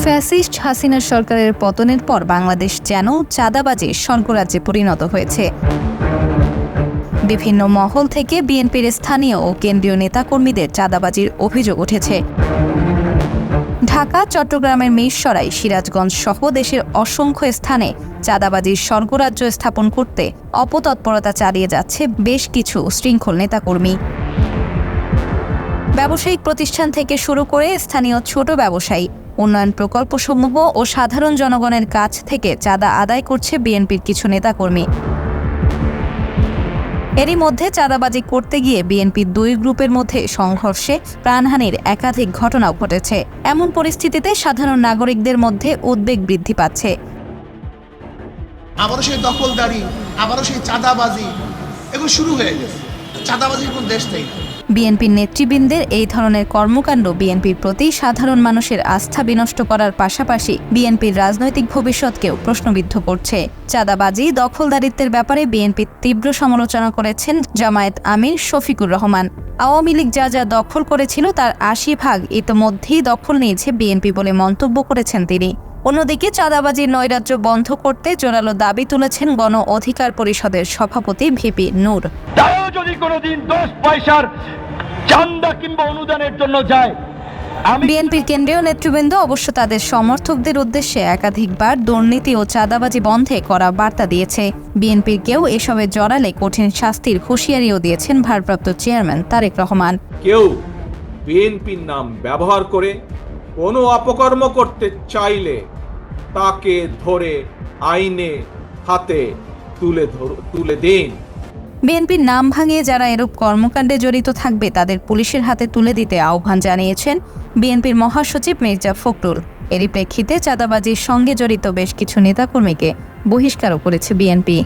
Fascist হাসিনার সরকারের পতনের পর বাংলাদেশ যেন চাঁদাবাজির স্বর্গরাজ্যে পরিণত হয়েছে। বিভিন্ন মহল থেকে বিএনপির স্থানীয় ও কেন্দ্রীয় নেতাকর্মীদের চাঁদাবাজির অভিযোগ উঠেছে। ঢাকা, চট্টগ্রামের মিরসরাই, সিরাজগঞ্জ সহ দেশের অসংখ্য স্থানে চাঁদাবাজির স্বর্গরাজ্য স্থাপন করতে অপতৎপরতা চালিয়ে যাচ্ছে বেশ কিছু শৃঙ্খল নেতাকর্মী। ব্যবসায়িক প্রতিষ্ঠান থেকে শুরু করে স্থানীয় ছোট ব্যবসায়ী, উন্নয়ন প্রকল্পসমূহ ও সাধারণ জনগণের কাছ থেকে চাঁদা আদায় করছে বিএনপির কিছু নেতাকর্মী। এরই মধ্যে চাঁদাবাজি করতে গিয়ে বিএনপির দুই গ্রুপের মধ্যে সংঘর্ষে প্রাণহানির একাধিক ঘটনাও ঘটেছে। এমন পরিস্থিতিতে সাধারণ নাগরিকদের মধ্যে উদ্বেগ বৃদ্ধি পাচ্ছে। আবারও সেই দখলদারি, আবারও সেই চাঁদাবাজি, এগুলো শুরু হয়ে গেছে। চাঁদাবাজির কোন দেশ নেই। বিএনপির নেতৃবৃন্দের এই ধরনের কর্মকাণ্ড বিএনপির প্রতি সাধারণ মানুষের আস্থা বিনষ্ট করার পাশাপাশি বিএনপির রাজনৈতিক ভবিষ্যৎকেও প্রশ্নবিদ্ধ করছে। চাঁদাবাজি, দখলদারিত্বের ব্যাপারে বিএনপির তীব্র সমালোচনা করেছেন জামায়াত আমির শফিকুর রহমান। আওয়ামী লীগ যা যা দখল করেছিল তার ৮০% ইতোমধ্যেই দখল নিয়েছে বিএনপি বলে মন্তব্য করেছেন তিনি। অন্যদিকে চাঁদাবাজির নৈরাজ্য বন্ধ করতে জোরালো দাবি তুলেছেন গণ অধিকার পরিষদের সভাপতি ভিপি নূর। তাও যদি কোনোদিন 10 পয়সার চাঁদা কিংবা অনুদানের জন্য যায়। বিএনপির কেন্দ্রীয় নেতৃবৃন্দ অবশ্য তাদের সমর্থকদের উদ্দেশ্যে একাধিকবার দুর্নীতি ও চাঁদাবাজি বন্ধে করা বার্তা দিয়েছে। বিএনপির কেউ এসবে জড়ালে কঠিন শাস্তির হুঁশিয়ারিও দিয়েছেন ভারপ্রাপ্ত চেয়ারম্যান তারেক রহমান। কেউ বিএনপির নাম ব্যবহার করে কোনো অপকর্ম করতে চাইলে তাকে ধরে আইনে হাতে তুলে দিন। বিএনপির নাম ভাঙিয়ে যারা এরূপ কর্মকাণ্ডে জড়িত থাকবে তাদের পুলিশের হাতে তুলে দিতে আহ্বান জানিয়েছেন বিএনপির মহাসচিব মির্জা ফখরুল। এরই প্রেক্ষিতে চাঁদাবাজির সঙ্গে জড়িত বেশ কিছু নেতাকর্মীকে বহিষ্কারও করেছে বিএনপি।